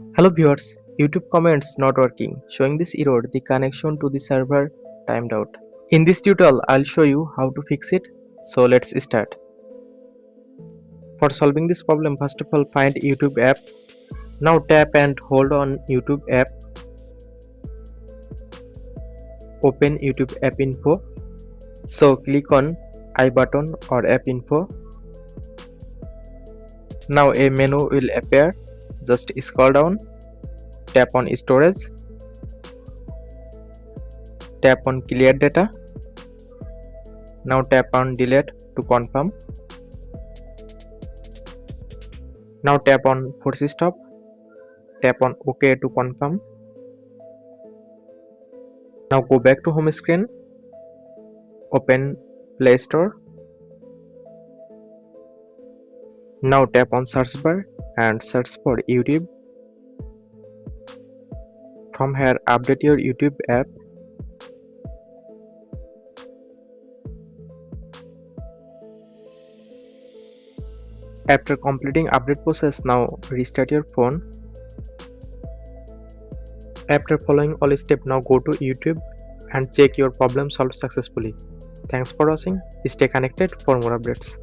Hello viewers, YouTube comments not working, showing this error the connection to the server timed out. In this tutorial, I'll show you how to fix it. So let's start. For solving this problem, first of all find YouTube app. Now tap and hold on YouTube app. Open YouTube app info. So click on I button or app info. Now a menu will appear. Just scroll down. Tap on storage. Tap on clear data. Now tap on delete to confirm. Now tap on force stop. Tap on OK to confirm. Now go back to home screen. Open Play Store. Now tap on search bar and search for YouTube. From here update your YouTube app. After completing update process, now restart your phone. After following all steps, now go to YouTube and check your problem solved successfully. Thanks for watching. Stay connected for more updates.